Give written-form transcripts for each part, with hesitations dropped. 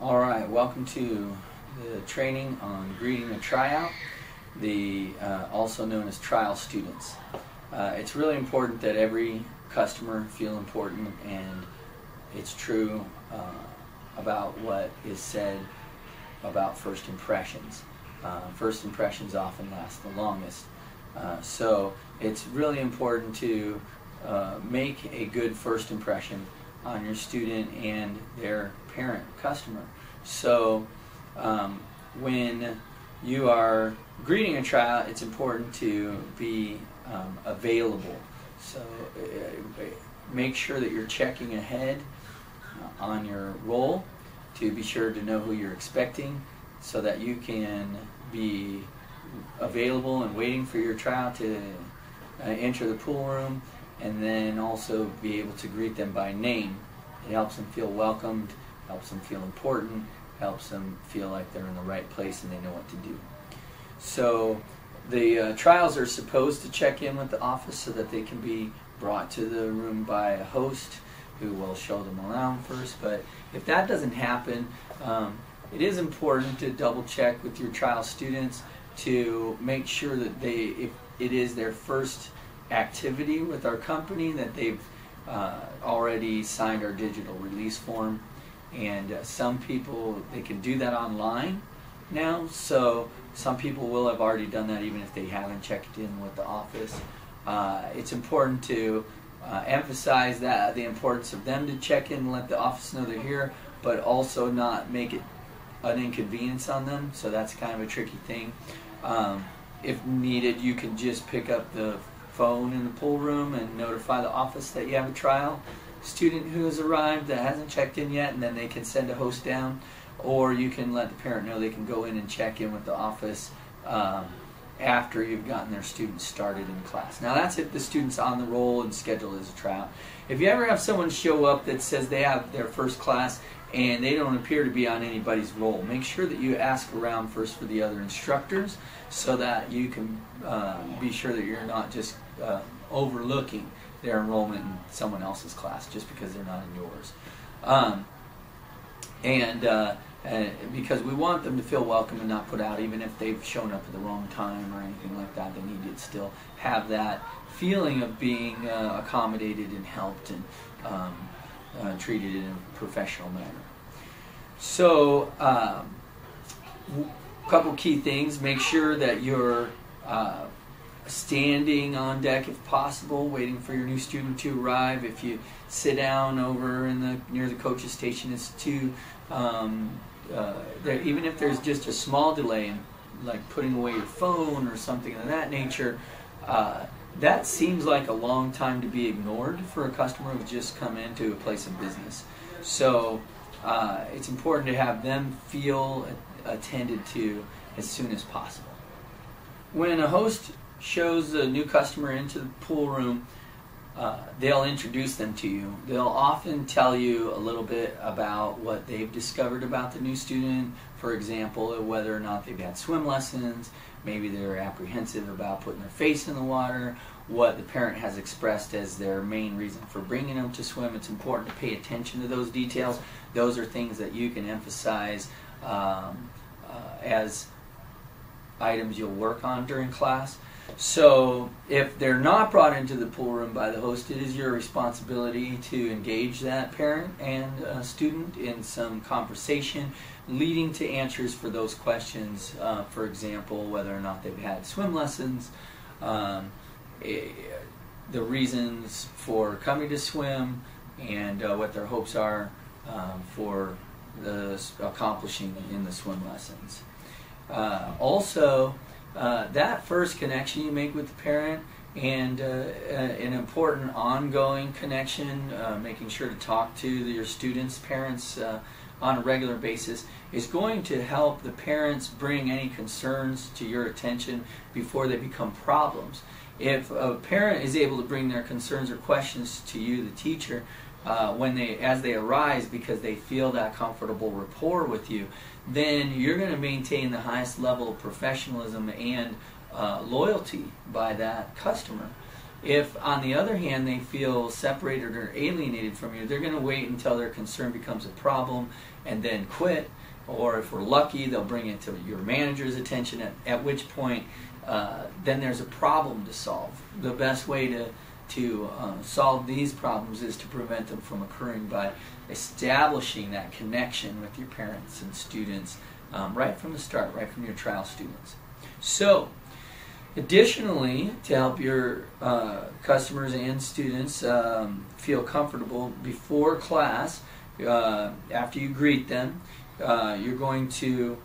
Alright, welcome to the training on greeting a tryout, also known as trial students. It's really important that every customer feel important, and it's true about what is said about first impressions. First impressions often last the longest. So it's really important to make a good first impression on your student and their parent customer. So when you are greeting a tryout, it's important to be available. So make sure that you're checking ahead on your role to be sure to know who you're expecting, so that you can be available and waiting for your tryout to enter the pool room, and then also be able to greet them by name. It helps them feel welcomed, helps them feel important, helps them feel like they're in the right place and they know what to do. So the trials are supposed to check in with the office so that they can be brought to the room by a host who will show them around first. But if that doesn't happen, it is important to double check with your trial students to make sure that if it is their first activity with our company, that they've already signed our digital release form. And some people, they can do that online now, so some people will have already done that even if they haven't checked in with the office. It's important to emphasize that the importance of them to check in and let the office know they're here, but also not make it an inconvenience on them. So that's kind of a tricky thing. If needed, you can just pick up the phone in the pool room and notify the office that you have a trial student who has arrived that hasn't checked in yet, and then they can send a host down. Or you can let the parent know they can go in and check in with the office after you've gotten their student started in class. Now that's if the student's on the roll and scheduled as a tryout. If you ever have someone show up that says they have their first class and they don't appear to be on anybody's roll, make sure that you ask around first for the other instructors so that you can be sure that you're not just overlooking their enrollment in someone else's class just because they're not in yours. Because we want them to feel welcome and not put out, even if they've shown up at the wrong time or anything like that. They need to still have that feeling of being accommodated and helped and treated in a professional manner. So, a couple key things: make sure that you're standing on deck if possible, waiting for your new student to arrive. If you sit down over near the coach's station, it's too even if there's just a small delay in like putting away your phone or something of that nature, that seems like a long time to be ignored for a customer who's just come into a place of business. So it's important to have them feel attended to as soon as possible. When a host shows a new customer into the pool room, they'll introduce them to you. They'll often tell you a little bit about what they've discovered about the new student. For example, whether or not they've had swim lessons, maybe they're apprehensive about putting their face in the water, what the parent has expressed as their main reason for bringing them to swim. It's important to pay attention to those details. Those are things that you can emphasize as items you'll work on during class. So if they're not brought into the pool room by the host, it is your responsibility to engage that parent and student in some conversation leading to answers for those questions. For example, whether or not they've had swim lessons, the reasons for coming to swim, and what their hopes are for accomplishing in the swim lessons. Also, that first connection you make with the parent, and an important ongoing connection, making sure to talk to your students' parents on a regular basis, is going to help the parents bring any concerns to your attention before they become problems. If a parent is able to bring their concerns or questions to you, the teacher, as they arise, because they feel that comfortable rapport with you, then you're going to maintain the highest level of professionalism and loyalty by that customer. If, on the other hand, they feel separated or alienated from you, they're going to wait until their concern becomes a problem and then quit. Or if we're lucky, they'll bring it to your manager's attention, at which point then there's a problem to solve. The best way to solve these problems is to prevent them from occurring by establishing that connection with your parents and students right from the start, right from your trial students. So, additionally, to help your customers and students feel comfortable before class, after you greet them, you're going to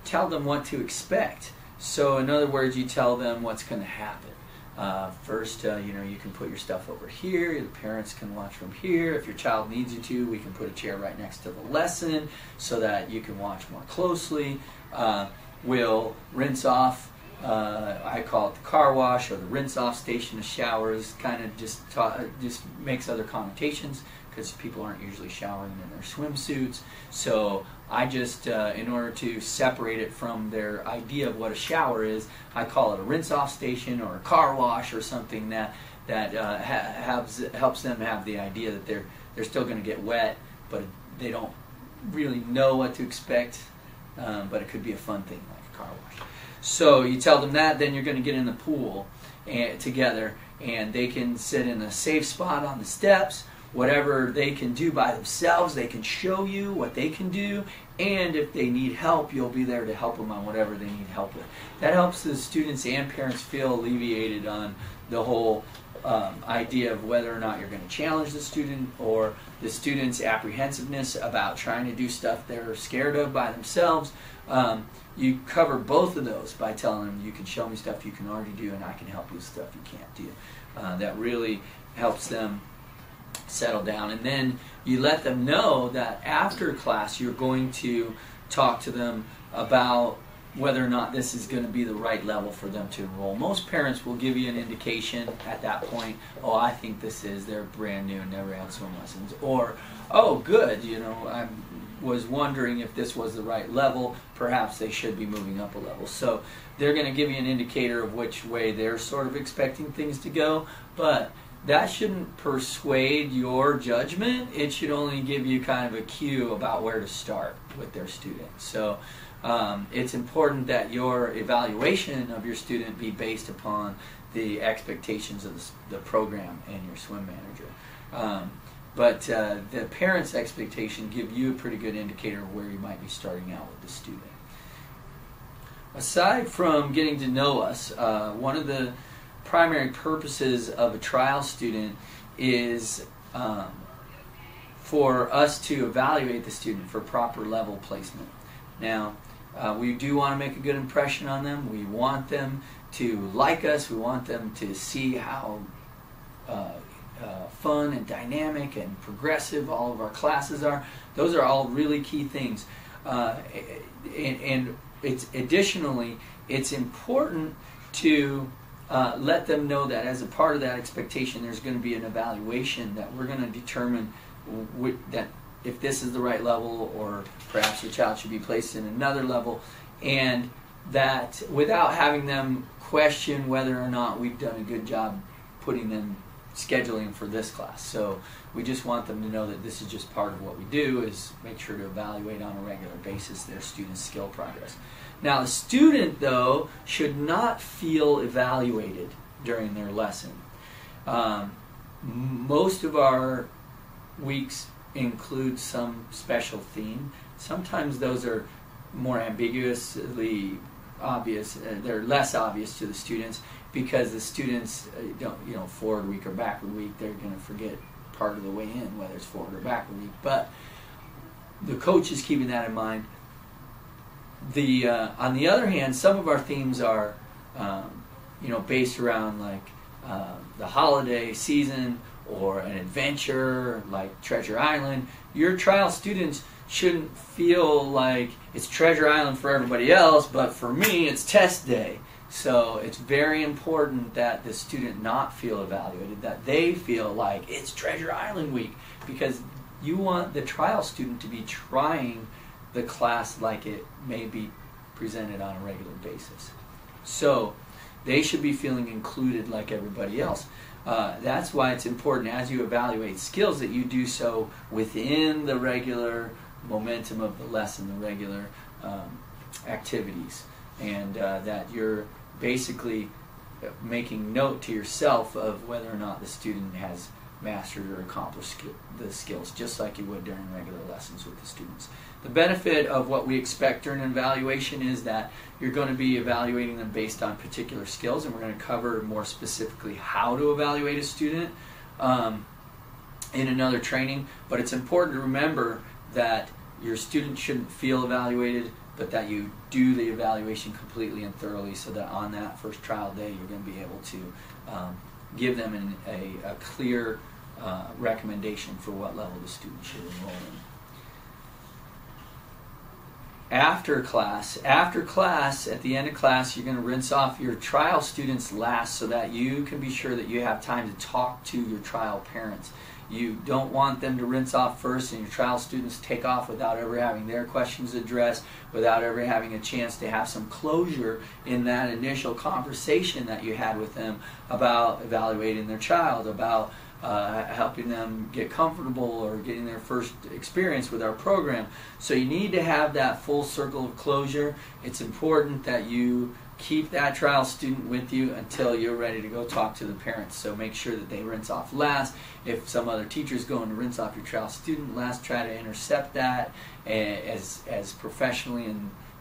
tell them what to expect. So, in other words, you tell them what's going to happen. First, you can put your stuff over here. The parents can watch from here. If your child needs you to, we can put a chair right next to the lesson so that you can watch more closely. We'll rinse off. I call it the car wash or the rinse-off station. The showers kind of just makes other connotations because people aren't usually showering in their swimsuits. So I just, in order to separate it from their idea of what a shower is, I call it a rinse-off station or a car wash or something that helps them have the idea that they're still going to get wet, but they don't really know what to expect. But it could be a fun thing like a car wash. So you tell them that, then you're going to get in the pool together, and they can sit in a safe spot on the steps. Whatever they can do by themselves, they can show you what they can do, and if they need help, you'll be there to help them on whatever they need help with. That helps the students and parents feel alleviated on the whole idea of whether or not you're going to challenge the student or the student's apprehensiveness about trying to do stuff they're scared of by themselves. You cover both of those by telling them you can show me stuff you can already do and I can help you with stuff you can't do. That really helps them settle down. And then you let them know that after class you're going to talk to them about whether or not this is going to be the right level for them to enroll. Most parents will give you an indication at that point, oh, I think this is, they're brand new and never had swim lessons. Or, oh, good, I was wondering if this was the right level, perhaps they should be moving up a level. So they're going to give you an indicator of which way they're sort of expecting things to go, but that shouldn't persuade your judgment. It should only give you kind of a cue about where to start with their student. So it's important that your evaluation of your student be based upon the expectations of the program and your swim manager. But the parents' expectation give you a pretty good indicator of where you might be starting out with the student. Aside from getting to know us, one of the primary purposes of a trial student is for us to evaluate the student for proper level placement. Now, we do want to make a good impression on them. We want them to like us. We want them to see how fun and dynamic and progressive all of our classes are. Those are all really key things. And additionally, it's important to let them know that as a part of that expectation, there's going to be an evaluation that we're going to determine that if this is the right level or perhaps the child should be placed in another level, and that without having them question whether or not we've done a good job putting them scheduling for this class. So we just want them to know that this is just part of what we do, is make sure to evaluate on a regular basis their students' skill progress. Now, the student, though, should not feel evaluated during their lesson. Most of our weeks include some special theme. Sometimes those are more ambiguously obvious. They're less obvious to the students because the students don't, forward week or backward week, they're going to forget part of the way in, whether it's forward or backward week. But the coach is keeping that in mind. On the other hand, some of our themes are, based around like the holiday season or an adventure like Treasure Island. Your trial students shouldn't feel like it's Treasure Island for everybody else, but for me, it's test day. So it's very important that the student not feel evaluated, that they feel like it's Treasure Island week, because you want the trial student to be trying the class like it may be presented on a regular basis. So They should be feeling included like everybody else. That's why it's important as you evaluate skills that you do so within the regular momentum of the lesson, the regular activities, and that you're basically making note to yourself of whether or not the student has mastered or accomplished the skills, just like you would during regular lessons with the students. The benefit of what we expect during an evaluation is that you're going to be evaluating them based on particular skills, and we're going to cover more specifically how to evaluate a student in another training. But it's important to remember that your student shouldn't feel evaluated, but that you do the evaluation completely and thoroughly, so that on that first trial day you're going to be able to give them a clear recommendation for what level the student should enroll in. After class, at the end of class, you're going to rinse off your trial students last so that you can be sure that you have time to talk to your trial parents. You don't want them to rinse off first and your trial students take off without ever having their questions addressed, without ever having a chance to have some closure in that initial conversation that you had with them about evaluating their child, about helping them get comfortable or getting their first experience with our program. So you need to have that full circle of closure. It's important that you keep that trial student with you until you're ready to go talk to the parents. So make sure that they rinse off last. If some other teacher is going to rinse off your trial student last, try to intercept that as professionally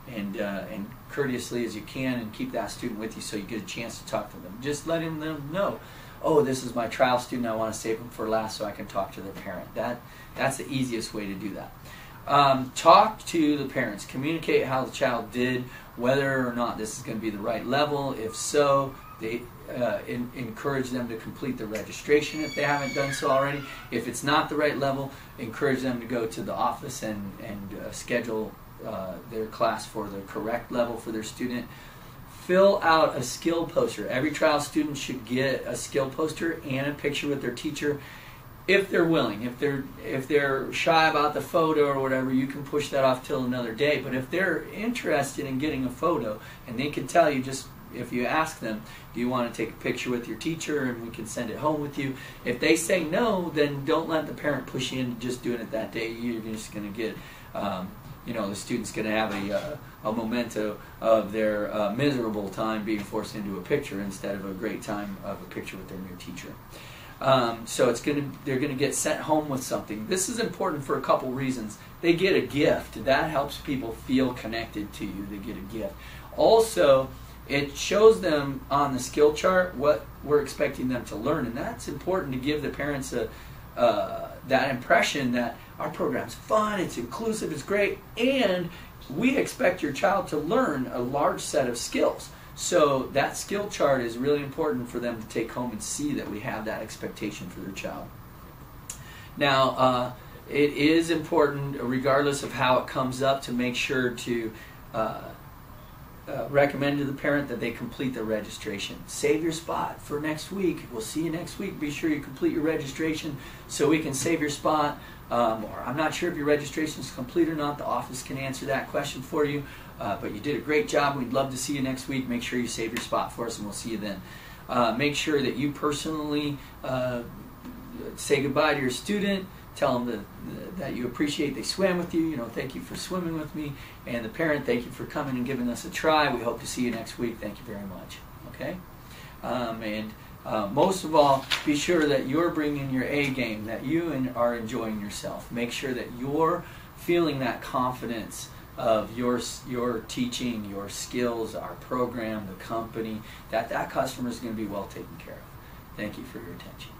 and courteously as you can, and keep that student with you so you get a chance to talk to them. Just letting them know, oh, this is my trial student, I want to save them for last so I can talk to their parent. That's the easiest way to do that. Talk to the parents. Communicate how the child did, whether or not this is going to be the right level. If so, they encourage them to complete the registration if they haven't done so already. If it's not the right level, encourage them to go to the office and schedule their class for the correct level for their student. Fill out a skill poster. Every trial student should get a skill poster and a picture with their teacher, if they're willing. If they're shy about the photo or whatever, you can push that off till another day. But if they're interested in getting a photo, and they can tell you, just if you ask them, do you want to take a picture with your teacher and we can send it home with you? If they say no, then don't let the parent push you into just doing it that day. You're just going to get the student's going to have a memento of their miserable time being forced into a picture instead of a great time of a picture with their new teacher. So they're going to get sent home with something. This is important for a couple reasons. They get a gift. That helps people feel connected to you. They get a gift. Also, it shows them on the skill chart what we're expecting them to learn, and that's important to give the parents that impression that our program's fun, it's inclusive, it's great, and we expect your child to learn a large set of skills. So that skill chart is really important for them to take home and see that we have that expectation for their child. Now, it is important, regardless of how it comes up, to make sure to recommend to the parent that they complete their registration. Save your spot for next week. We'll see you next week. Be sure you complete your registration so we can save your spot. Or I'm not sure if your registration is complete or not. The office can answer that question for you. But you did a great job. We'd love to see you next week. Make sure you save your spot for us, and we'll see you then. Make sure that you personally say goodbye to your student. Tell them that you appreciate they swam with you. Thank you for swimming with me. And the parent, thank you for coming and giving us a try. We hope to see you next week. Thank you very much. Okay? Most of all, be sure that you're bringing your A game, that you are enjoying yourself. Make sure that you're feeling that confidence of your teaching, your skills, our program, the company, that customer is going to be well taken care of. Thank you for your attention.